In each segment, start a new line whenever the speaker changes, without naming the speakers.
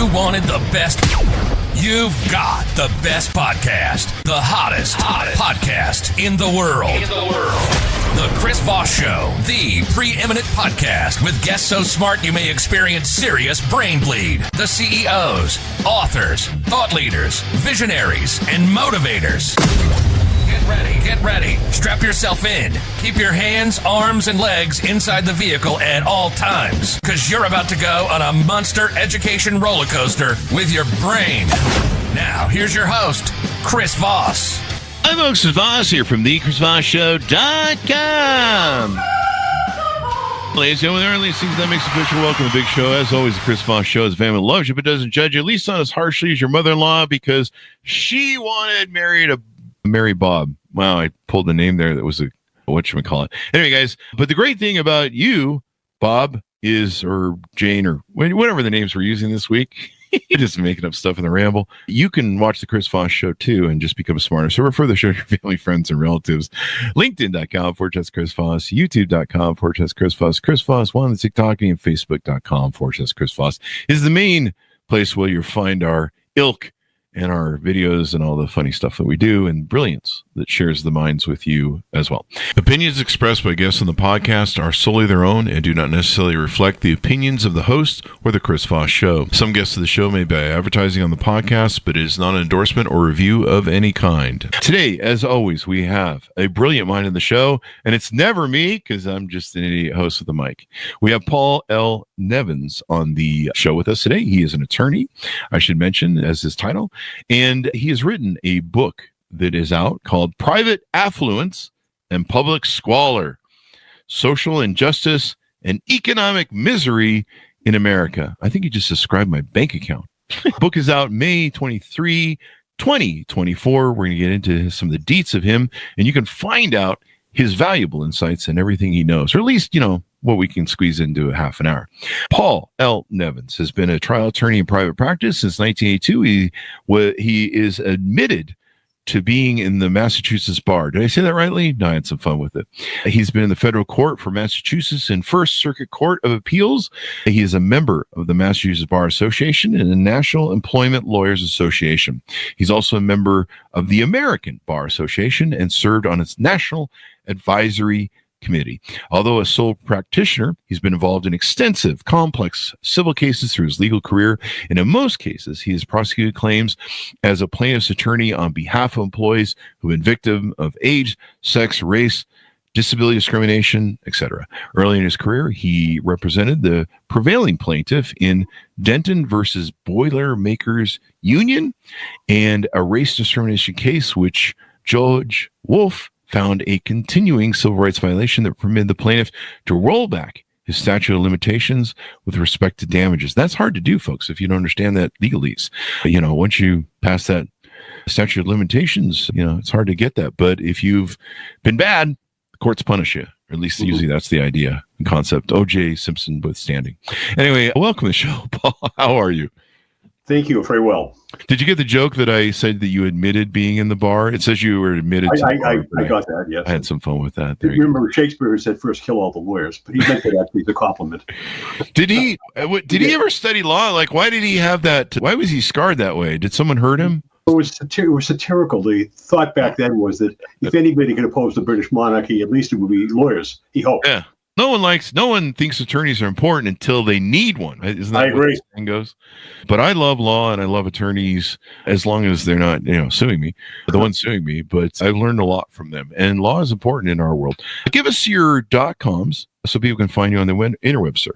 you wanted the best, you've got the best podcast, the hottest podcast in the world. The Chris Voss Show, the preeminent podcast with guests so smart you may experience serious brain bleed. The CEOs, authors, thought leaders, visionaries, and motivators. Get ready. Strap yourself in. Keep your hands, arms, and legs inside the vehicle at all times, because you're about to go on a monster education roller coaster with your brain. Now, here's your host, Chris Voss.
Hi, folks. It's Voss here from thechrisvossshow.com. Ladies and gentlemen, there are these things that makes official. Welcome to the big show. As always, the Chris Voss Show is a family that loves you but doesn't judge you, at least not as harshly as your mother-in-law, because she wanted Mary Bob. Wow, I pulled the name there. That was a whatchamacallit. Anyway, guys, but the great thing about you, Bob, is, or Jane, or whatever the names we're using this week, just making up stuff in the ramble. You can watch the Chris Voss Show too and just become smarter. So refer the show to your family, friends, and relatives. LinkedIn.com/Chris Voss, YouTube.com/Chris Voss, Chris Voss, one on the TikTok, and Facebook.com/Chris Voss is the main place where you'll find our ilk and our videos and all the funny stuff that we do and brilliance that shares the minds with you as well. Opinions expressed by guests on the podcast are solely their own and do not necessarily reflect the opinions of the host or the Chris Voss Show. Some guests of the show may be advertising on the podcast, but it is not an endorsement or review of any kind. Today, as always, we have a brilliant mind in the show, and it's never me because I'm just an idiot host with a mic. We have Paul L. Nevins on the show with us today. He is an attorney, I should mention, as his title. And he has written a book that is out called Private Affluence and Public Squalor, Social Injustice and Economic Misery in America. I think you just described my bank account. The book is out May 23, 2024. We're going to get into some of the deets of him, and you can find out his valuable insights and everything he knows, or at least, what we can squeeze into a half an hour. Paul L. Nevins has been a trial attorney in private practice since 1982. He is admitted to being in the Massachusetts bar. Did I say that rightly? No, I had some fun with it. He's been in the federal court for Massachusetts and First Circuit Court of Appeals. He is a member of the Massachusetts Bar Association and the National Employment Lawyers Association. He's also a member of the American Bar Association and served on its National Advisory Committee. Although a sole practitioner, he's been involved in extensive, complex civil cases through his legal career, and in most cases, he has prosecuted claims as a plaintiff's attorney on behalf of employees who have been victims of age, sex, race, disability discrimination, etc. Early in his career, he represented the prevailing plaintiff in Denton versus Boilermakers Union and a race discrimination case which Judge Wolf found a continuing civil rights violation that permitted the plaintiff to roll back his statute of limitations with respect to damages. That's hard to do, folks, if you don't understand that legalese. Once you pass that statute of limitations, it's hard to get that. But if you've been bad, the courts punish you. Or at least usually that's the idea and concept. O.J. Simpson withstanding. Anyway, welcome to the show, Paul. How are you?
Thank you. Very well.
Did you get the joke that I said that you admitted being in the bar? It says you were admitted to the bar.
I got that, yes.
I had some fun with that.
Remember Shakespeare said first kill all the lawyers, but he meant that actually as a compliment.
Did he ever study law? Like, why did he have that? Why was he scarred that way? Did someone hurt him?
It was satirical. The thought back then was that if anybody could oppose the British monarchy, at least it would be lawyers, he hoped.
Yeah. No one thinks attorneys are important until they need one. Isn't that
I agree.
What the saying goes? But I love law and I love attorneys as long as they're not, suing me, the ones suing me. But I've learned a lot from them, and law is important in our world. Give us your .coms so people can find you on the interweb, sir.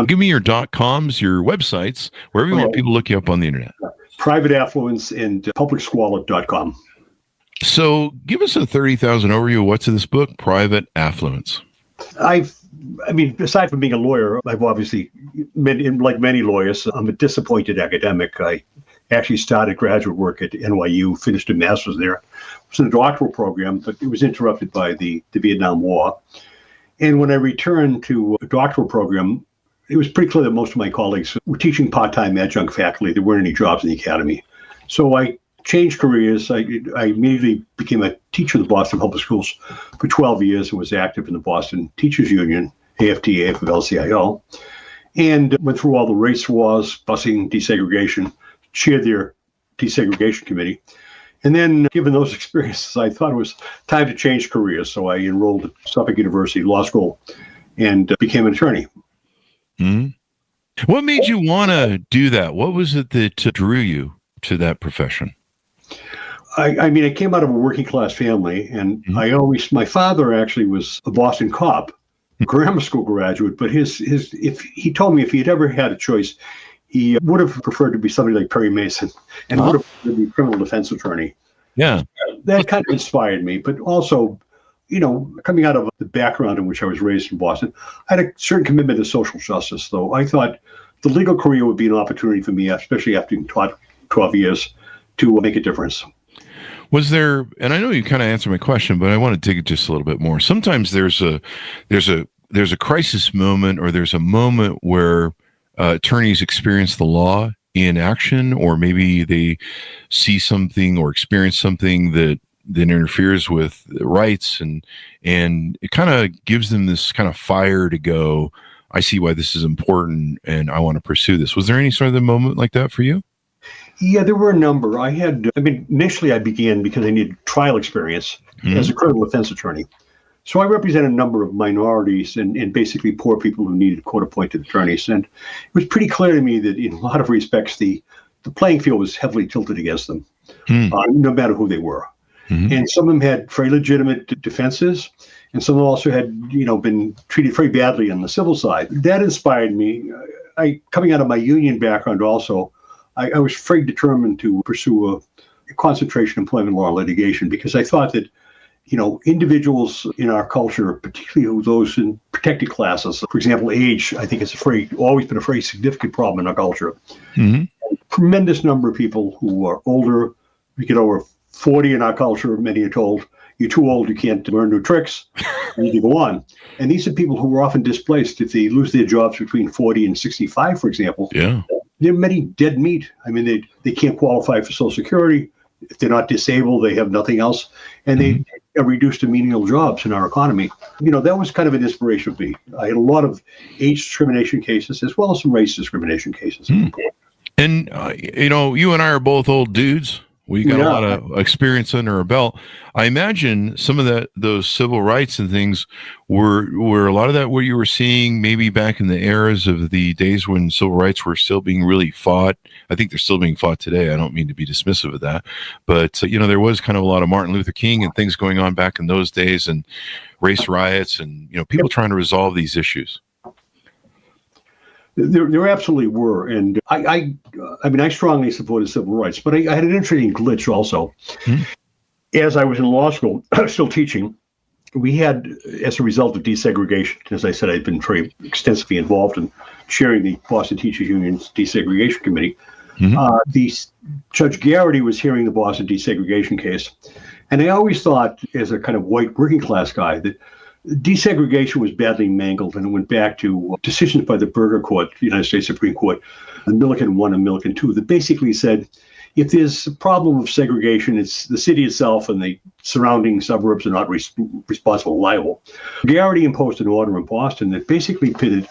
Give me your .coms, your websites, wherever you want people to look you up on the internet.
Private Affluence and publicsqualor.com.
So give us a 30,000 overview of what's in this book, Private Affluence.
Aside from being a lawyer, I've obviously, like many lawyers, I'm a disappointed academic. I actually started graduate work at NYU, finished a master's there. It was in a doctoral program, but it was interrupted by the Vietnam War. And when I returned to a doctoral program, it was pretty clear that most of my colleagues were teaching part-time adjunct faculty. There weren't any jobs in the academy. So I changed careers. I immediately became a teacher of the Boston Public Schools for 12 years and was active in the Boston Teachers Union, AFT-AFL-CIO. and went through all the race wars, busing, desegregation, chaired their desegregation committee. And then, given those experiences, I thought it was time to change careers. So I enrolled at Suffolk University Law School and became an attorney.
Mm-hmm. What made you want to do that? What was it that drew you to that profession?
I mean, I came out of a working class family, and my father actually was a Boston cop, grammar school graduate, but if he told me if he had ever had a choice, he would have preferred to be somebody like Perry Mason and would have preferred to be a criminal defense attorney.
Yeah.
That kind of inspired me, but also, coming out of the background in which I was raised in Boston, I had a certain commitment to social justice, though. I thought the legal career would be an opportunity for me, especially after being taught 12 years, to make a difference.
Was there, and I know you kind of answered my question, but I want to dig it just a little bit more. Sometimes there's a crisis moment, or there's a moment where attorneys experience the law in action, or maybe they see something or experience something that interferes with rights, and it kind of gives them this kind of fire to go, I see why this is important and I want to pursue this. Was there any sort of a moment like that for you?
Yeah, there were a number. Initially I began because I needed trial experience as a criminal defense attorney. So I represent a number of minorities and basically poor people who needed court-appointed attorneys. And it was pretty clear to me that in a lot of respects, the playing field was heavily tilted against them, no matter who they were. Mm-hmm. And some of them had very legitimate defenses, and some of them also had, been treated very badly on the civil side. That inspired me. Coming out of my union background also, I was very determined to pursue a concentration in employment law litigation, because I thought that, individuals in our culture, particularly those in protected classes, for example, age, I think it's always been a very significant problem in our culture. Mm-hmm. A tremendous number of people who are older, we get over 40 in our culture, many are told, you're too old, you can't learn new tricks, you need to go on. And these are people who are often displaced if they lose their jobs between 40 and 65, for example. Yeah. There are many dead meat. I mean, they can't qualify for Social Security. If they're not disabled, they have nothing else. And they are reduced to menial jobs in our economy. That was kind of an inspiration for me. I had a lot of age discrimination cases as well as some race discrimination cases.
And, you and I are both old dudes. We got a lot of experience under our belt. I imagine some of those civil rights and things were a lot of that what you were seeing maybe back in the eras of the days when civil rights were still being really fought. I think they're still being fought today. I don't mean to be dismissive of that, but there was kind of a lot of Martin Luther King and things going on back in those days, and race riots, and people trying to resolve these issues.
There absolutely were, and I strongly supported civil rights, but I had an interesting glitch also. As I was in law school, still teaching, we had, as a result of desegregation, as I said, I'd been very extensively involved in chairing the Boston Teachers Union's desegregation committee. The Judge Garrity was hearing the Boston desegregation case, and I always thought, as a kind of white working class guy, that desegregation was badly mangled, and it went back to decisions by the Berger Court, the United States Supreme Court, the Milliken 1 and Milliken 2, that basically said, if there's a problem of segregation, it's the city itself and the surrounding suburbs are not responsible and liable. Garrity imposed an order in Boston that basically pitted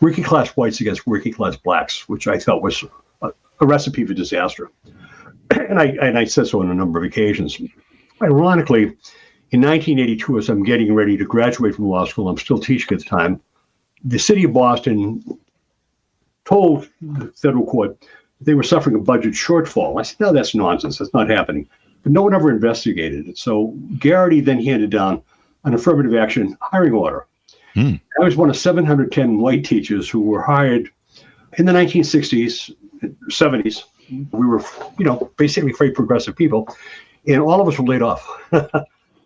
working class whites against working class blacks, which I thought was a recipe for disaster. And I said so on a number of occasions. Ironically, in 1982, as I'm getting ready to graduate from law school, I'm still teaching at the time, the city of Boston told the federal court they were suffering a budget shortfall. I said, no, that's nonsense. That's not happening. But no one ever investigated it. So Garrity then handed down an affirmative action hiring order. I was one of 710 white teachers who were hired in the 1960s, 70s. We were, basically very progressive people, and all of us were laid off.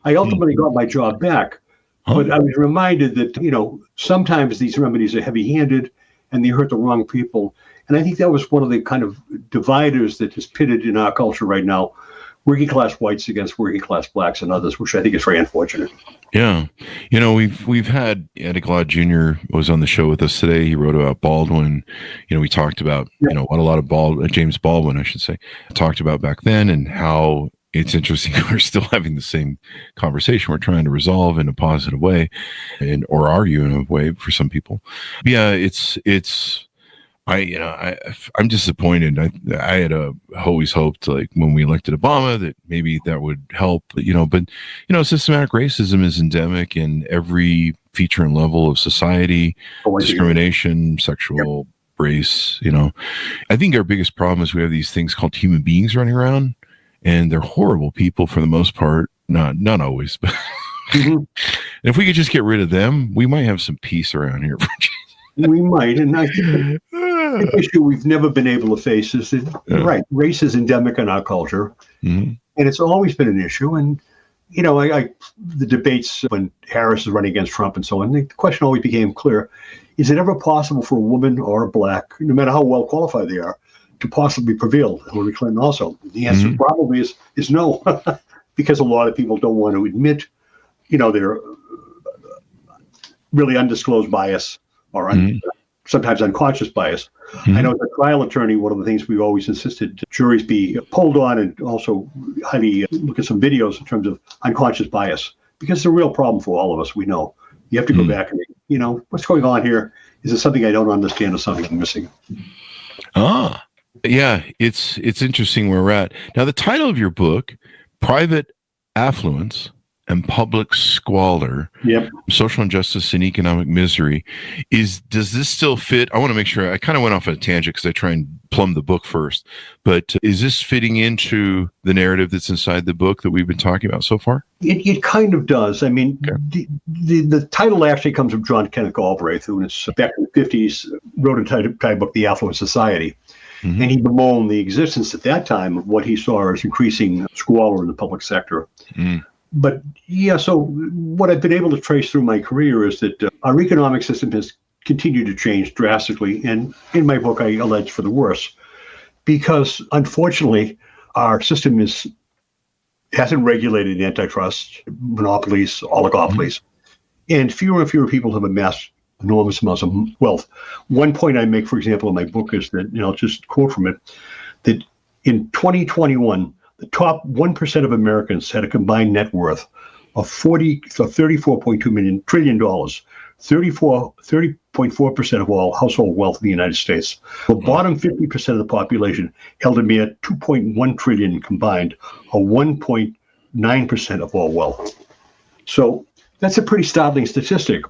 I ultimately got my job back, but I was reminded that, sometimes these remedies are heavy-handed and they hurt the wrong people. And I think that was one of the kind of dividers that is pitted in our culture right now, working class whites against working class blacks and others, which I think is very unfortunate.
Yeah. We've had Ed Glaude Jr. was on the show with us today. He wrote about Baldwin. We talked about, what a lot of James Baldwin, I should say, talked about back then, and how it's interesting. We're still having the same conversation. We're trying to resolve in a positive way, or argue in a way for some people. Yeah, I'm disappointed. I had always hoped, like when we elected Obama, that maybe that would help. But systematic racism is endemic in every feature and level of society. Discrimination, sexual, race. I think our biggest problem is we have these things called human beings running around, and they're horrible people for the most part. Not always, but and if we could just get rid of them, we might have some peace around here.
We might, and I think the issue we've never been able to face is that, right, race is endemic in our culture, and it's always been an issue. And, the debates when Harris is running against Trump and so on, the question always became clear. Is it ever possible for a woman or a black, no matter how well qualified they are, to possibly prevail? Hillary Clinton also. The answer probably is no, because a lot of people don't want to admit, their really undisclosed bias or sometimes unconscious bias. I know as a trial attorney, one of the things we've always insisted juries be polled on, and also highly look at some videos in terms of unconscious bias, because it's a real problem for all of us. We know you have to go back and, what's going on here? Is it something I don't understand or something I'm missing?
Yeah, it's interesting where we're at. Now, the title of your book, Private Affluence and Public Squalor, Social Injustice and Economic Misery, does this still fit? I want to make sure. I kind of went off on a tangent because I try and plumb the book first, but is this fitting into the narrative that's inside the book that we've been talking about so far?
It kind of does. I mean, the title actually comes from John Kenneth Galbraith, who back in the 50s wrote a title book, The Affluent Society. And he bemoaned the existence at that time of what he saw as increasing squalor in the public sector. But so what I've been able to trace through my career is that our economic system has continued to change drastically. And in my book, I allege for the worse, because unfortunately, our system hasn't regulated antitrust, monopolies, oligopolies, and fewer people have amassed enormous amounts of wealth. One point I make, for example, in my book is that, just quote from it, that in 2021, the top 1% of Americans had a combined net worth of $34.2 trillion, 30.4% of all household wealth in the United States. The bottom 50% of the population held a mere $2.1 trillion combined, or 1.9% of all wealth. So that's a pretty startling statistic.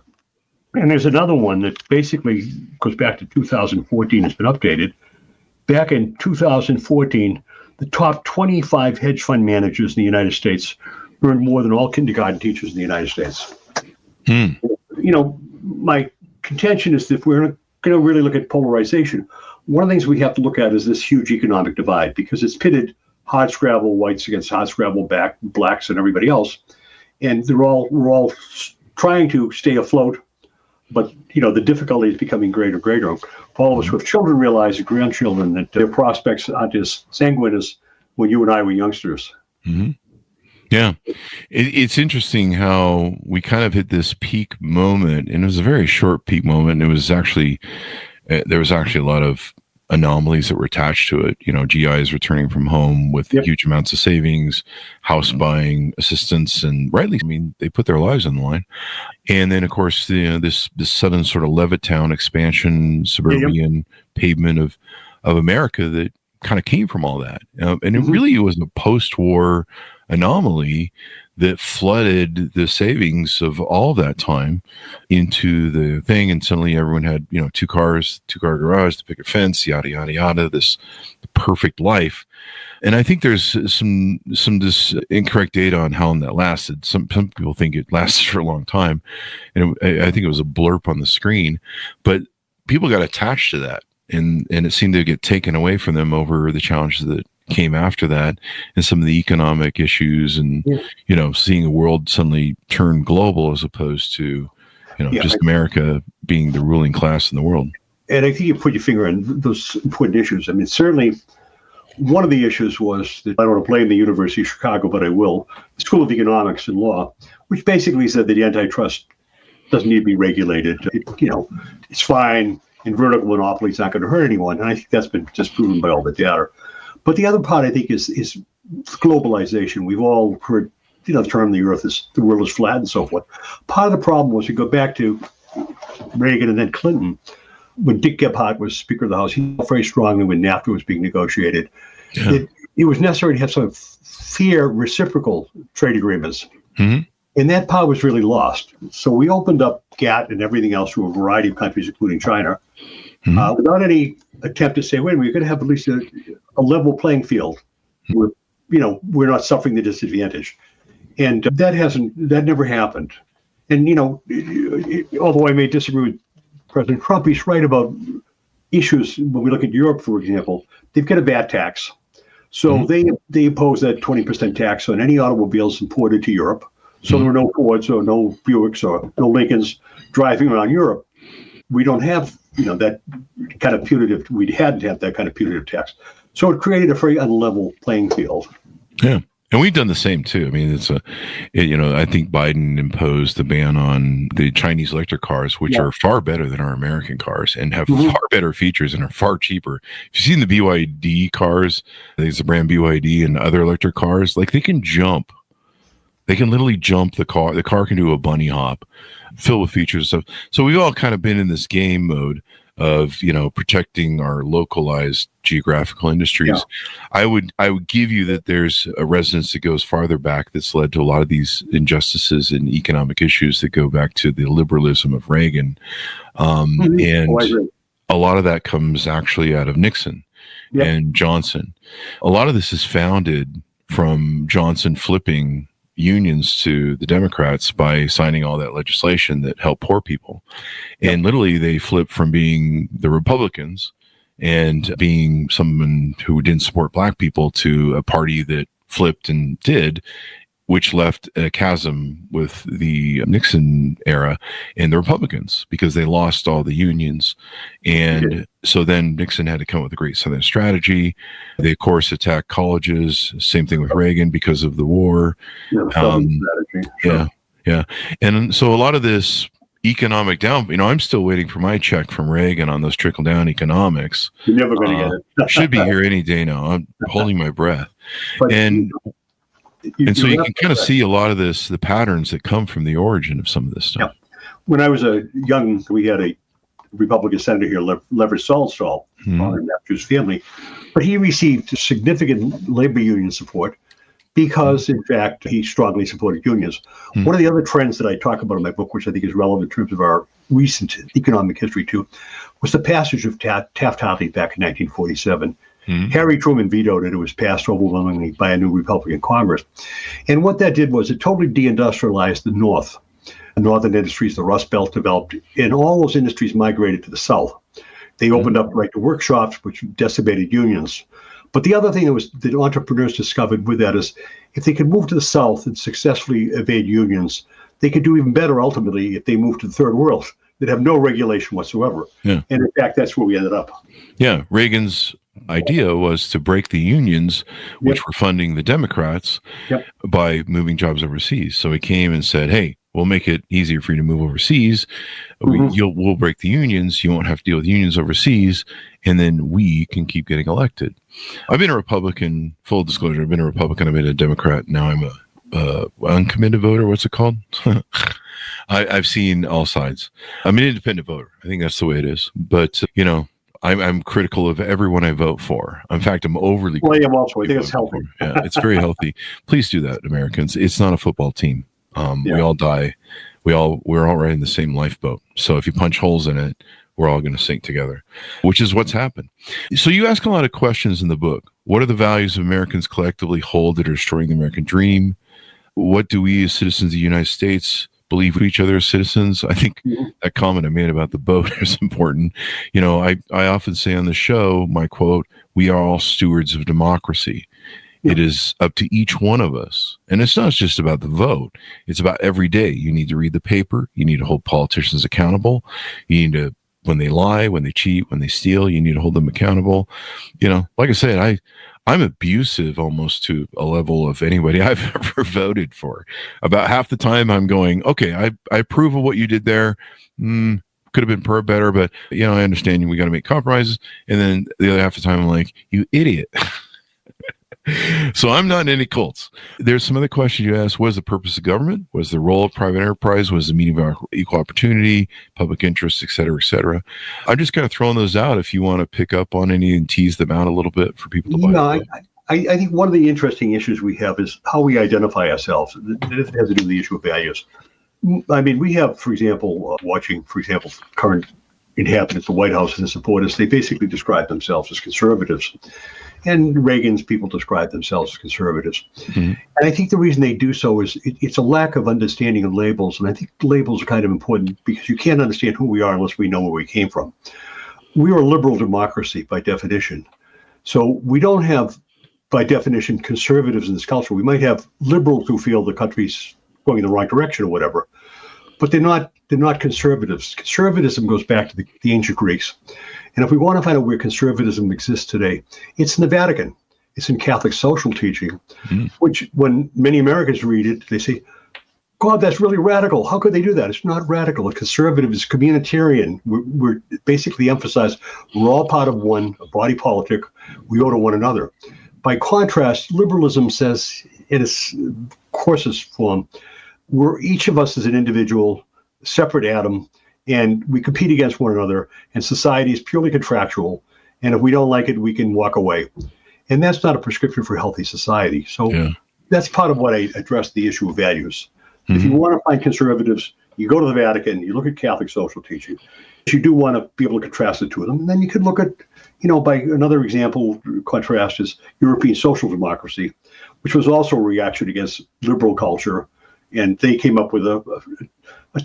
And there's another one that basically goes back to 2014. It's been updated. Back in 2014, the top 25 hedge fund managers in the United States earned more than all kindergarten teachers in the United States. My contention is that if we're going to really look at polarization, one of the things we have to look at is this huge economic divide, because it's pitted hardscrabble whites against hardscrabble blacks and everybody else. And we're all trying to stay afloat, but the difficulty is becoming greater and greater. All of us with children realize, and grandchildren, that their prospects aren't as sanguine as when you and I were youngsters.
Yeah. It's interesting how we kind of hit this peak moment, and it was a very short peak moment. It was actually, there was actually a lot of anomalies that were attached to it. GIs returning from home with huge amounts of savings, house buying assistance, and rightly, they put their lives on the line. And then, of course, this sudden sort of Levittown expansion, suburban pavement of America that kind of came from all that. And it really was a post-war anomaly that flooded the savings of all that time into the thing. And suddenly everyone had, 2 cars, 2-car garage, the picket fence, yada, yada, yada, this perfect life. And I think there's some incorrect data on how long that lasted. Some people think it lasted for a long time. And I think it was a blurb on the screen, but people got attached to that. And it seemed to get taken away from them over the challenges that came after that, and some of the economic issues, and seeing the world suddenly turn global as opposed to just America being the ruling class in the world.
And I think you put your finger on those important issues. Certainly one of the issues was that, I don't want to blame the University of Chicago, but I will, the School of Economics and Law, which basically said that the antitrust doesn't need to be regulated. It's fine, and vertical monopolies not going to hurt anyone. And I think that's been disproven by all the data. But the other part, I think, is globalization. We've all heard, the term the world is flat and so forth. Part of the problem was, you go back to Reagan and then Clinton, when Dick Gephardt was Speaker of the House, he felt very strongly when NAFTA was being negotiated. Yeah. It was necessary to have some fair reciprocal trade agreements. Mm-hmm. And that power was really lost. So we opened up GATT and everything else to a variety of countries, including China, without any attempt to say, wait a minute, we're going to have at least a level playing field where, we're not suffering the disadvantage. And that never happened. And, although I may disagree with President Trump, he's right about issues. When we look at Europe, for example, they've got a VAT tax. So they impose that 20% tax on any automobiles imported to Europe. So there were no Fords or no Buicks or no Lincolns driving around Europe. We don't have, that kind of punitive. We hadn't had that kind of punitive tax. So it created a very unlevel playing field.
Yeah. And we've done the same too. I mean, I think Biden imposed the ban on the Chinese electric cars, which are far better than our American cars and have far better features and are far cheaper. If you've seen the BYD cars, there's the brand BYD and other electric cars, like they can jump. They can literally jump the car. The car can do a bunny hop, filled with features and stuff. So we've all kind of been in this game mode of, protecting our localized geographical industries. Yeah. I would give you that there's a resonance that goes farther back that's led to a lot of these injustices and economic issues that go back to the liberalism of Reagan. And a lot of that comes actually out of Nixon and Johnson. A lot of this is founded from Johnson flipping unions to the Democrats by signing all that legislation that helped poor people. And literally they flipped from being the Republicans and being someone who didn't support black people to a party that flipped and did, which left a chasm with the Nixon era and the Republicans because they lost all the unions. And so then Nixon had to come up with a Great Southern Strategy. They, of course, attacked colleges. Same thing with Reagan because of the war. Yeah. And so a lot of this economic down, I'm still waiting for my check from Reagan on those trickle down economics.
You're never going to get it.
Should be here any day now. I'm holding my breath. And so you can kind of see a lot of the patterns that come from the origin of some of this stuff.
Yeah. When I was we had a Republican senator here, Lever Salzstall, after his family, but he received significant labor union support because, in fact, he strongly supported unions. One of the other trends that I talk about in my book, which I think is relevant in terms of our recent economic history too, was the passage of Taft-Hartley back in 1947. Harry Truman vetoed it. It was passed overwhelmingly by a new Republican Congress. And what that did was it totally deindustrialized the North. The northern industries, the Rust Belt developed, and all those industries migrated to the South. They opened up right-to-work shops, which decimated unions. But the other thing that entrepreneurs discovered with that is if they could move to the South and successfully evade unions, they could do even better ultimately if they moved to the third world that have no regulation whatsoever. Yeah. And in fact, that's where we ended up.
Yeah, Reagan's idea was to break the unions, which were funding the Democrats, by moving jobs overseas. So he came and said, hey, we'll make it easier for you to move overseas. We'll break the unions. You won't have to deal with unions overseas. And then we can keep getting elected. I've been a Republican, full disclosure, I've been a Republican. I've been a Democrat. Now I'm a uncommitted voter. What's it called? I've seen all sides. I'm an independent voter. I think that's the way it is. But, I'm critical of everyone I vote for. In fact, I'm overly critical.
Well, yeah, also, I think it's healthy.
Yeah, it's very healthy. Please do that, Americans. It's not a football team. We all die. We're all riding the same lifeboat. So if you punch holes in it, we're all going to sink together, which is what's happened. So you ask a lot of questions in the book. What are the values Americans collectively hold that are destroying the American dream? What do we as citizens of the United States believe with each other as citizens? I think that comment I made about the boat is important. I often say on the show, my quote, we are all stewards of democracy. It is up to each one of us. And it's not just about the vote. It's about every day. You need to read the paper. You need to hold politicians accountable. You need to, when they lie, when they cheat, when they steal, you need to hold them accountable. Like I said, I'm abusive almost to a level of anybody I've ever voted for. About half the time I'm going, okay, I approve of what you did there. Could have been better, but I understand we got to make compromises. And then the other half of the time I'm like, you idiot. So I'm not in any cults. There's some other questions you asked. What is the purpose of government? What is the role of private enterprise? What is the meaning of equal opportunity, public interest, et cetera, et cetera? I'm just kind of throwing those out if you want to pick up on any and tease them out a little bit for people to buy.
No, I think one of the interesting issues we have is how we identify ourselves. It has to do with the issue of values. I mean, we have, for example, watching, for example, current inhabitants of the White House and the supporters, they basically describe themselves as conservatives. And Reagan's people describe themselves as conservatives. Mm-hmm. And I think the reason they do so is it's a lack of understanding of labels. And I think labels are kind of important because you can't understand who we are unless we know where we came from. We are a liberal democracy by definition. So we don't have, by definition, conservatives in this culture. We might have liberals who feel the country's going in the right direction or whatever, but they're not conservatives. Conservatism goes back to the ancient Greeks. And if we want to find out where conservatism exists today, it's in the Vatican. It's in Catholic social teaching, which when many Americans read it, they say, God, that's really radical. How could they do that? It's not radical. A conservative is communitarian. We're basically emphasized we're all part of one, a body politic. We owe to one another. By contrast, liberalism says in its coarsest form, each of us is an individual, separate atom, and we compete against one another, and society is purely contractual. And if we don't like it, we can walk away. And that's not a prescription for a healthy society. So that's part of what I address the issue of values. Mm-hmm. If you want to find conservatives, you go to the Vatican, you look at Catholic social teaching. You do want to be able to contrast it to them. And then you could look at, by another example, contrast is European social democracy, which was also a reaction against liberal culture. And they came up with a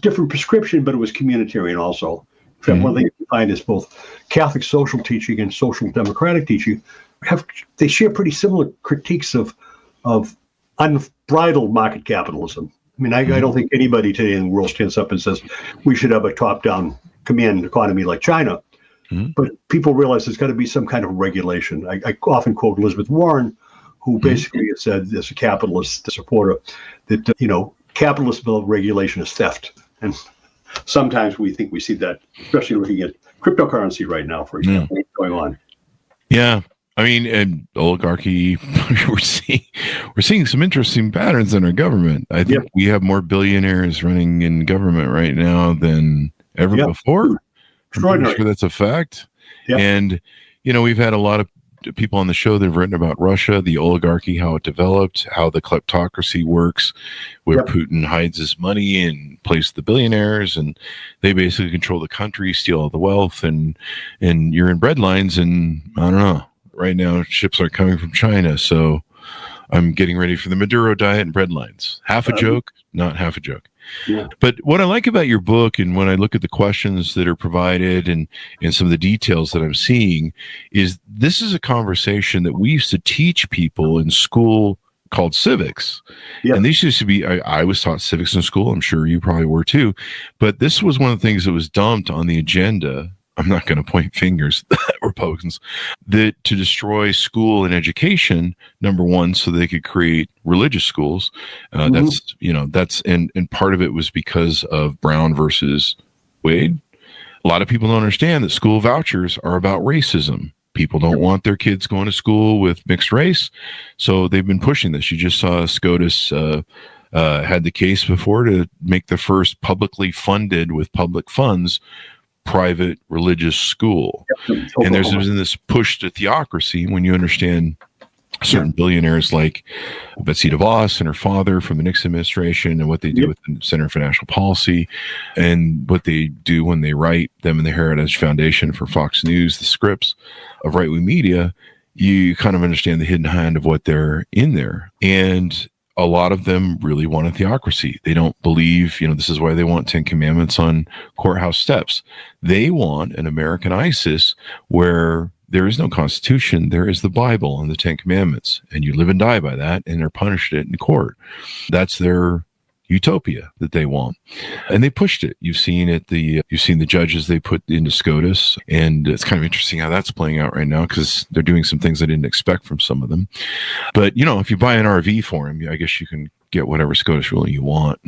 different prescription, but it was communitarian also. In fact, one thing you find is both Catholic social teaching and social democratic teaching they share pretty similar critiques of unbridled market capitalism. I mean, I don't think anybody today in the world stands up and says we should have a top-down command economy like China. But people realize there's got to be some kind of regulation. I often quote Elizabeth Warren, who basically has said, as a capitalist supporter, that, capitalist regulation is theft. And sometimes we think we see that, especially looking at cryptocurrency right now, for example, what's going on.
Yeah. I mean, and oligarchy, we're seeing some interesting patterns in our government. I think we have more billionaires running in government right now than ever before. I'm sure that's a fact. Yep. And, we've had a lot of people on the show that have written about Russia, the oligarchy, how it developed, how the kleptocracy works, where Putin hides his money and places the billionaires, and they basically control the country, steal all the wealth, and you're in bread lines, and I don't know. Right now, ships are coming from China, so I'm getting ready for the Maduro diet and bread lines. Half a joke, not half a joke. Yeah. But what I like about your book, and when I look at the questions that are provided and some of the details that I'm seeing, is this is a conversation that we used to teach people in school called civics. Yeah. And these used to be, I was taught civics in school. I'm sure you probably were too. But this was one of the things that was dumped on the agenda. I'm not going to point fingers at Republicans, that to destroy school and education, number one, so they could create religious schools. That's part of it was because of Brown versus Wade. A lot of people don't understand that school vouchers are about racism. People don't want their kids going to school with mixed race. So they've been pushing this. You just saw SCOTUS had the case before to make the first publicly funded with public funds private religious school. And there's been this push to theocracy when you understand certain billionaires like Betsy DeVos and her father from the Nixon administration, and what they do with the Center for National Policy, and what they do when they write them in the Heritage Foundation for Fox News, the scripts of right-wing media. You kind of understand the hidden hand of what they're in there. And a lot of them really want a theocracy. They don't believe, this is why they want 10 commandments on courthouse steps. They want an American ISIS where there is no constitution. There is the Bible and the 10 commandments, and you live and die by that, and they're punished it in court. That's their utopia that they want. And they pushed it. You've seen it, you've seen the judges they put into SCOTUS, and it's kind of interesting how that's playing out right now, because they're doing some things I didn't expect from some of them. But, if you buy an RV for them, I guess you can get whatever SCOTUS ruling you want.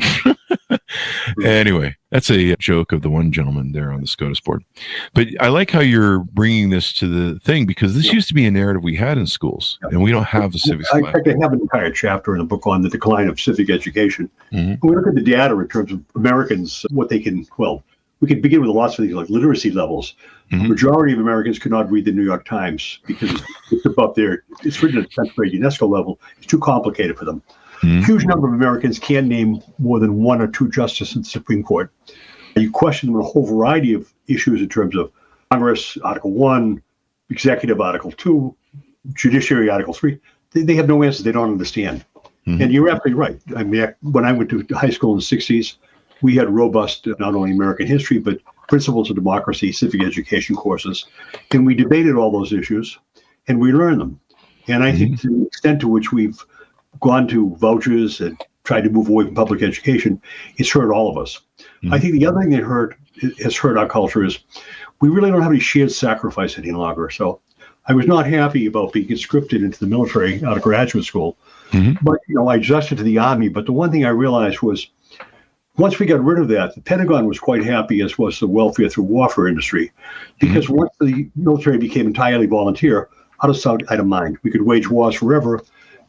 Anyway, that's a joke of the one gentleman there on the SCOTUS board. But I like how you're bringing this to the thing, because this used to be a narrative we had in schools, and we don't have the civics class.
In fact, I have an entire chapter in the book on the decline of civic education. We look at the data in terms of Americans, what they can, well, we could begin with lots of things like literacy levels. The majority of Americans could not read the New York Times because it's above their, it's written at 10th grade UNESCO level. It's too complicated for them. Huge number of Americans can't name more than one or two justices in the Supreme Court. You question them on a whole variety of issues in terms of Congress, Article 1, Executive Article 2, Judiciary Article 3. They have no answers. They don't understand. And you're absolutely right. I mean, when I went to high school in the 60s, we had robust, not only American history, but principles of democracy, civic education courses. And we debated all those issues, and we learned them. And I think to the extent to which we've gone to vouchers and tried to move away from public education, it's hurt all of us. I think the other thing that has hurt our culture is we really don't have any shared sacrifice any longer. So I was not happy about being conscripted into the military out of graduate school. But, I adjusted to the Army. But the one thing I realized was once we got rid of that, the Pentagon was quite happy, as was the welfare through warfare industry, because once the military became entirely volunteer, out of sight, out of mind. We could wage wars forever.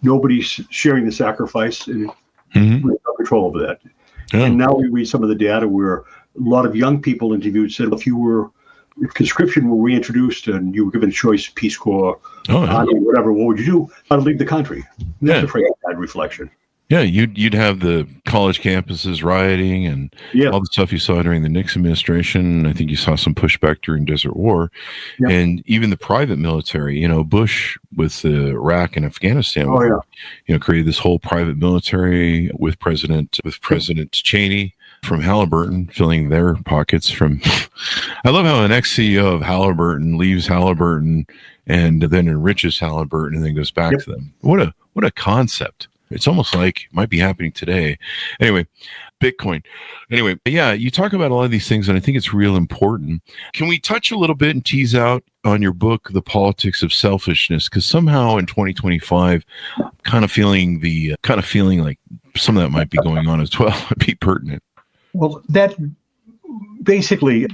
Nobody's sharing the sacrifice, and we have no control over that. And now we read some of the data where a lot of young people interviewed said if conscription were reintroduced and you were given a choice, Peace Corps, Army, whatever, what would you do? I'd leave the country. That's a pretty bad reflection.
Yeah, you'd have the college campuses rioting and all the stuff you saw during the Nixon administration. I think you saw some pushback during Desert War, and even the private military. Bush with Iraq and Afghanistan, created this whole private military with President Cheney from Halliburton filling their pockets. I love how an ex-CEO of Halliburton leaves Halliburton and then enriches Halliburton and then goes back to them. What a concept. It's almost like it might be happening today. Anyway, Bitcoin. Anyway, you talk about a lot of these things, and I think it's real important. Can we touch a little bit and tease out on your book, The Politics of Selfishness? Because somehow in 2025, kind of feeling like some of that might be going on as well. It'd be pertinent.
Well, that basically,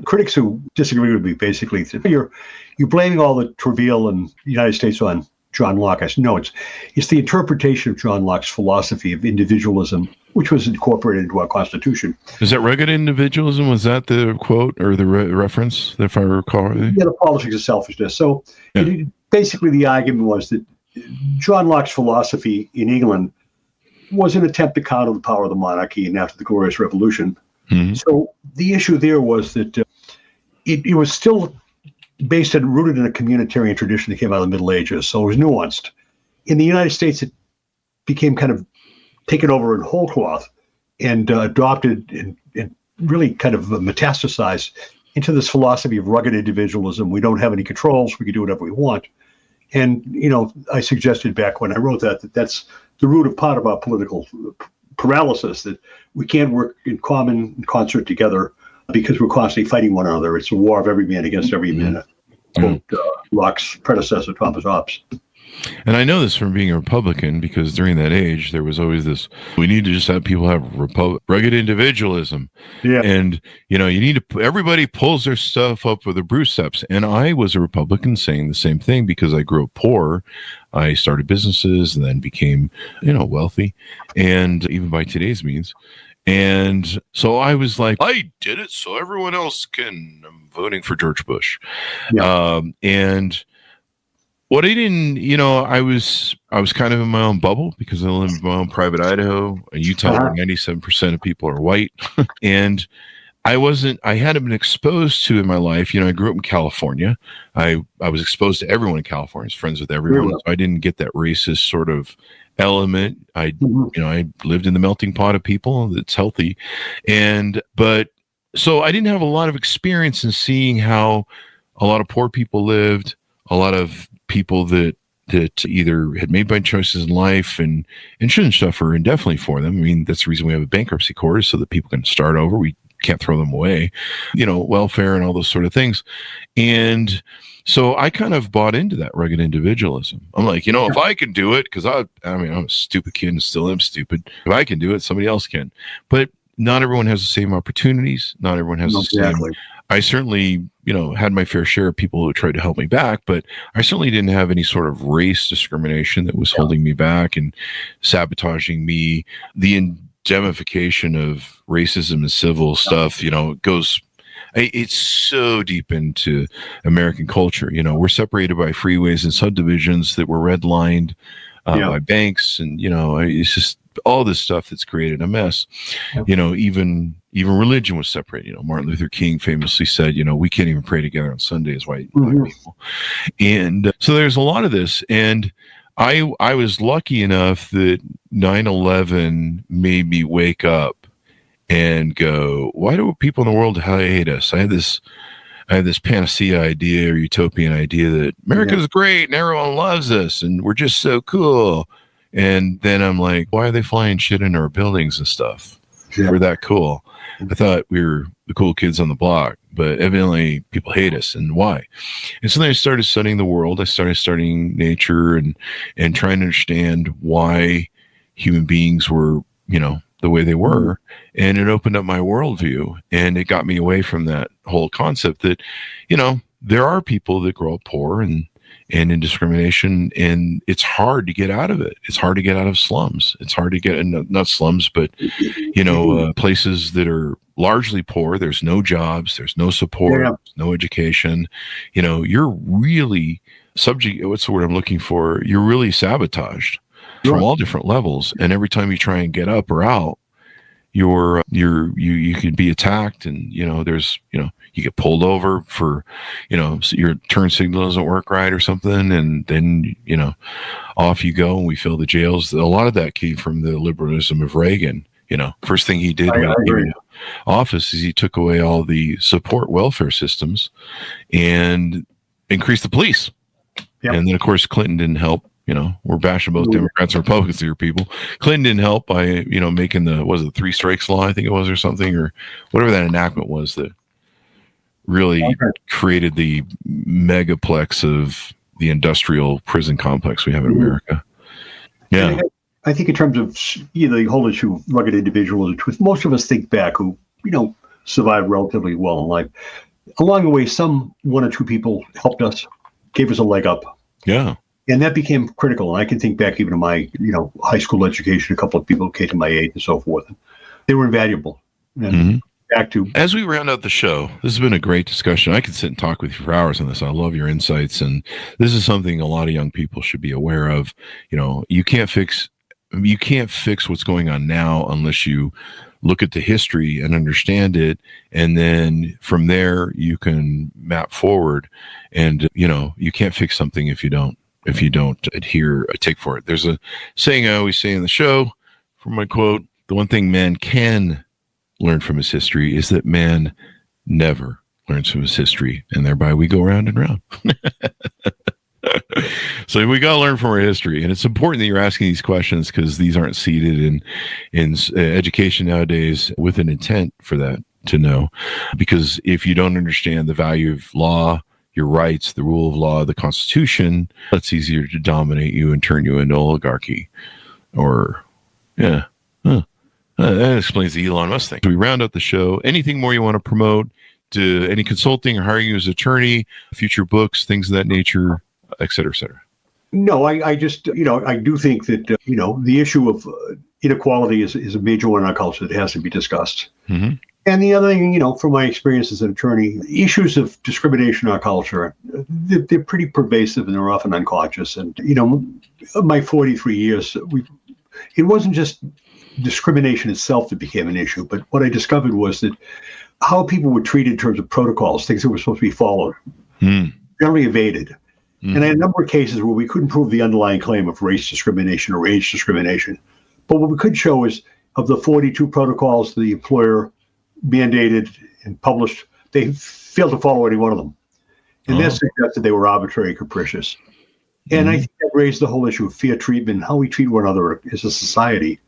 critics who disagree with me basically, you're blaming all the travail in the United States on John Locke. I said, no, it's the interpretation of John Locke's philosophy of individualism, which was incorporated into our Constitution.
Is that rugged individualism? Was that the quote or the reference, if I recall?
Yeah, the politics of selfishness. So basically the argument was that John Locke's philosophy in England was an attempt to counter the power of the monarchy and after the Glorious Revolution. So the issue there was that it was still based and rooted in a communitarian tradition that came out of the Middle Ages, so it was nuanced. In the United States, it became kind of taken over in whole cloth and adopted and really kind of metastasized into this philosophy of rugged individualism. We don't have any controls. We can do whatever we want. And, I suggested back when I wrote that's the root of part of our political paralysis, that we can't work in concert together because we're constantly fighting one another. It's a war of every man against every man. Quote Locke's predecessor, Thomas Hobbes.
And I know this from being a Republican, because during that age, there was always this, we need to just have people have rugged individualism. Yeah. And, you need to, everybody pulls their stuff up with their bruceps. And I was a Republican saying the same thing because I grew up poor. I started businesses and then became, wealthy. And even by today's means. And so I was like, I did it so everyone else can. I'm voting for George Bush. Yeah. And what I didn't, I was kind of in my own bubble because I live in my own private Idaho, Utah, where 97% of people are white. And I hadn't been exposed to in my life. I grew up in California. I was exposed to everyone in California. I was friends with everyone. So I didn't get that racist sort of element. I lived in the melting pot of people that's healthy. So I didn't have a lot of experience in seeing how a lot of poor people lived, a lot of people that either had made bad choices in life and shouldn't suffer indefinitely for them. I mean, that's the reason we have a bankruptcy court, is so that people can start over. We can't throw them away, welfare and all those sort of things. And so I kind of bought into that rugged individualism. I'm like, if I can do it, because I'm a stupid kid and still am stupid. If I can do it, somebody else can. But not everyone has the same opportunities. Not everyone has the same. I certainly, had my fair share of people who tried to help me back, but I certainly didn't have any sort of race discrimination that was holding me back and sabotaging me. The indemnification of racism and civil stuff, it's so deep into American culture. We're separated by freeways and subdivisions that were redlined by banks, and it's just all this stuff that's created a mess. Even religion was separated. Martin Luther King famously said, we can't even pray together on Sundays, white people. And so there's a lot of this, and I was lucky enough that 9/11 made me wake up and go, why do people in the world hate us? I had this panacea idea or utopian idea that America's great and everyone loves us and we're just so cool. And then I'm like, why are they flying shit into our buildings and stuff? We're that cool. I thought we were the cool kids on the block, but evidently people hate us, and why? And so then I started studying the world. I started studying nature and trying to understand why human beings were, the way they were. And it opened up my worldview, and it got me away from that whole concept that, there are people that grow up poor and in discrimination, and it's hard to get out of it. It's hard to get out of slums. It's hard to get in, not slums, but, places that are largely poor. There's no jobs, there's no support, no education. You're really subject, what's the word I'm looking for? You're really sabotaged from all different levels. And every time you try and get up or out, you could be attacked, and there's you get pulled over for so your turn signal doesn't work right or something, and then off you go, and we fill the jails. A lot of that came from the liberalism of Reagan. First thing he did when he came into office is he took away all the support welfare systems and increased the police. And then of course Clinton didn't help. We're bashing both Democrats and Republicans here, people. Clinton didn't help by, making the 3 strikes law, I think it was, or something, or whatever that enactment was that really created the megaplex of the industrial prison complex we have in America. Yeah.
I think in terms of, the whole issue of rugged individuals, most of us think back who, survived relatively well in life. Along the way, one or two people helped us, gave us a leg up.
Yeah.
And that became critical. And I can think back even to my, high school education, a couple of people came to my aid and so forth. And they were invaluable. And back to... As
we round out the show, this has been a great discussion. I could sit and talk with you for hours on this. I love your insights. And this is something a lot of young people should be aware of. You can't fix what's going on now unless you look at the history and understand it, and then from there you can map forward. And you can't fix something if you don't take for it. There's a saying I always say in the show, from my quote, the one thing man can learn from his history is that man never learns from his history, and thereby we go round and round. So we got to learn from our history, and it's important that you're asking these questions, because these aren't seated in education nowadays with an intent for that to know. Because if you don't understand the value of law, your rights, the rule of law, the Constitution, that's easier to dominate you and turn you into oligarchy. That explains the Elon Musk thing. So we round out the show. Anything more you want to promote? To any consulting or hiring you as an attorney, future books, things of that nature, et cetera, et cetera?
No, I just, I do think that, the issue of inequality is a major one in our culture that has to be discussed. Mm-hmm. And the other thing, from my experience as an attorney, issues of discrimination in our culture, they're pretty pervasive and they're often unconscious. And, my 43 years, it wasn't just discrimination itself that became an issue, but what I discovered was that how people were treated in terms of protocols, things that were supposed to be followed, generally evaded. And I had a number of cases where we couldn't prove the underlying claim of race discrimination or age discrimination. But what we could show is, of the 42 protocols the employer mandated and published, they failed to follow any one of them. And that suggested they were arbitrary and capricious. And I think that raised the whole issue of fair treatment, how we treat one another as a society.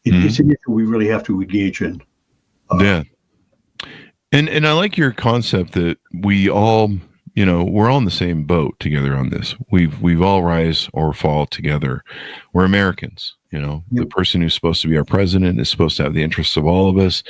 It's an issue we really have to engage in.
And I like your concept that we all, we're all in the same boat together on this. We've all rise or fall together. We're Americans. The person who's supposed to be our president is supposed to have the interests of all of us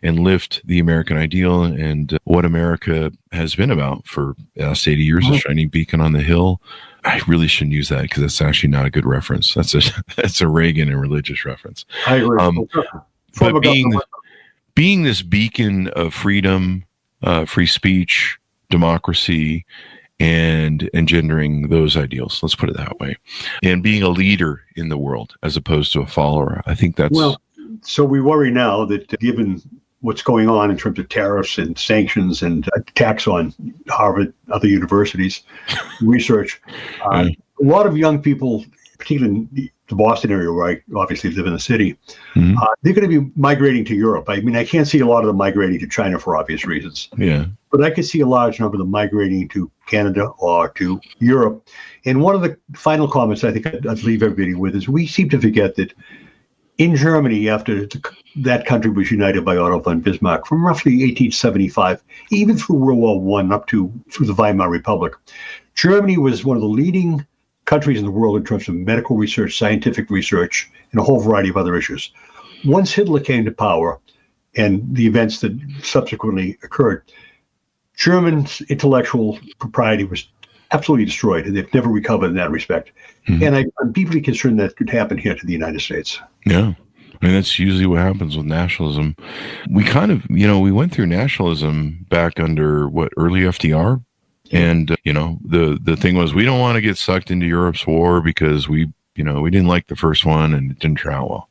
and lift the American ideal and what America has been about for the last 80 years, a shining beacon on the hill. I really shouldn't use that because that's actually not a good reference. That's a Reagan and religious reference.
I agree.
But being this beacon of freedom, free speech, democracy, and engendering those ideals, let's put it that way, and being a leader in the world as opposed to a follower. I think that's...
Well, so we worry now that given what's going on in terms of tariffs and sanctions and attacks on Harvard, other universities, research, a lot of young people, particularly in the Boston area where I obviously live in the city, they're going to be migrating to Europe. I mean, I can't see a lot of them migrating to China for obvious reasons.
Yeah.
But I could see a large number of them migrating to Canada or to Europe. And one of the final comments I think I'd leave everybody with is we seem to forget that in Germany, after that country was united by Otto von Bismarck, from roughly 1875, even through World War I up through the Weimar Republic, Germany was one of the leading countries in the world in terms of medical research, scientific research, and a whole variety of other issues. Once Hitler came to power and the events that subsequently occurred, German's intellectual propriety was absolutely destroyed, and they've never recovered in that respect. And I'm deeply concerned that could happen here to the United States.
Yeah. I mean, that's usually what happens with nationalism. We kind of, we went through nationalism back under, early FDR? And, the thing was, we don't want to get sucked into Europe's war because we didn't like the first one and it didn't turn out well.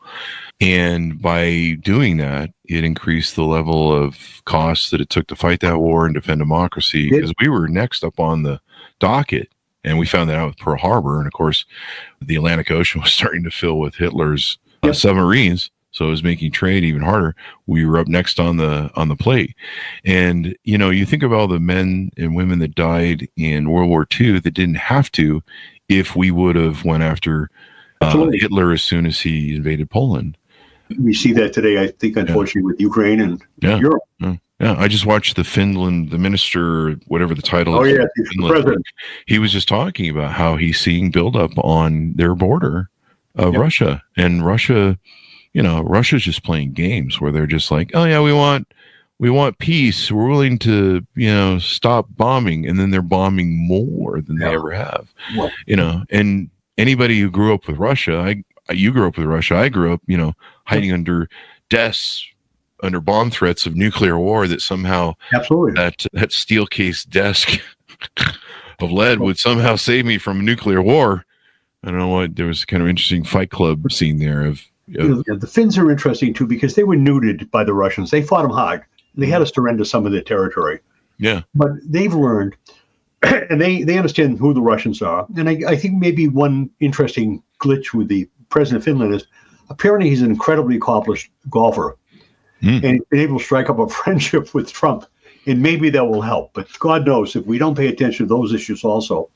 And by doing that, it increased the level of costs that it took to fight that war and defend democracy, because we were next up on the docket. And we found that out with Pearl Harbor. And of course, the Atlantic Ocean was starting to fill with Hitler's submarines. So it was making trade even harder. We were up next on the plate. And, you think of all the men and women that died in World War II that didn't have to if we would have went after Hitler as soon as he invaded Poland.
We see that today, I think, unfortunately, with Ukraine and Europe.
Yeah, I just watched the minister, whatever the title
is. Oh, yeah,
the president. He was just talking about how he's seeing buildup on their border of Russia. And Russia, Russia's just playing games where they're just like, oh, yeah, we want peace. We're willing to, stop bombing. And then they're bombing more than they ever have. And anybody who grew up with Russia, you grew up with Russia, I grew up, hiding under desks, under bomb threats of nuclear war, that somehow that steel case desk of lead would somehow save me from a nuclear war. I don't know what, there was kind of interesting Fight Club scene there of
the Finns are interesting too, because they were neutered by the Russians. They fought them hard. They had to surrender some of their territory. Yeah. But they've learned, and they understand who the Russians are. And I think maybe one interesting glitch with the president of Finland is apparently he's an incredibly accomplished golfer. And he's been able to strike up a friendship with Trump. And maybe that will help. But God knows, if we don't pay attention to those issues also,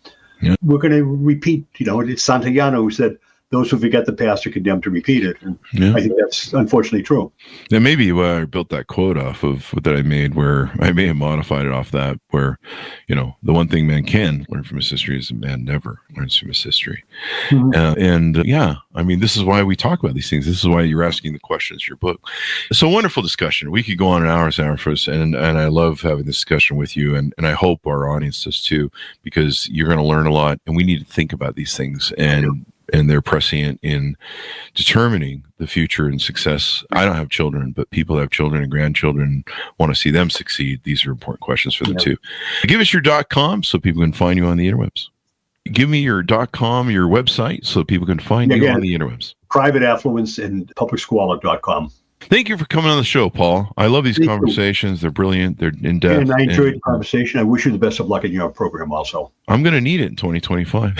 we're going to repeat, it's Santayana who said, those who forget the past are condemned to repeat it. And I think that's unfortunately true.
That may be why I built that quote off of that I made, where I may have modified it off that, where, the one thing man can learn from his history is that man never learns from his history. I mean, this is why we talk about these things. This is why you're asking the questions, your book. So wonderful discussion. We could go on an hour for us, and I love having this discussion with you, and I hope our audience does too, because you're going to learn a lot, and we need to think about these things, and they're prescient in determining the future and success. I don't have children, but people that have children and grandchildren want to see them succeed. These are important questions for them too. Give us your .com so people can find you on the interwebs. Give me your .com, your website, so people can find you on the interwebs.
Private Affluence and publicsqualor.com.
Thank you for coming on the show, Paul. I love these conversations. They're brilliant. They're in-depth.
And I enjoyed the conversation. I wish you the best of luck in your program also.
I'm going to need it in 2025.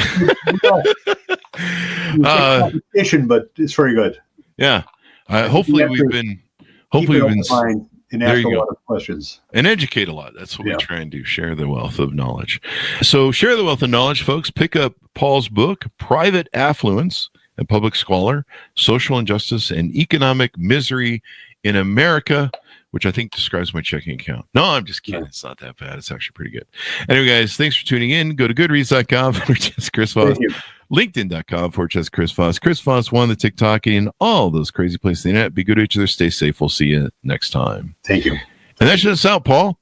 But it's very good.
Yeah. Hopefully we've been
and ask a lot of questions.
And educate a lot. That's what we try and do. Share the wealth of knowledge. So share the wealth of knowledge, folks. Pick up Paul's book, Private Affluence and Public Squalor, Social Injustice and Economic Misery in America, which I think describes my checking account. No, I'm just kidding. It's not that bad. It's actually pretty good. Anyway, guys, thanks for tuning in. Go to goodreads.com for just Chris Voss, LinkedIn.com for just Chris Voss, Chris Voss, the TikTok, and all those crazy places on the internet. Be good to each other. Stay safe. We'll see you next time.
Thank you.
And that's just out, Paul.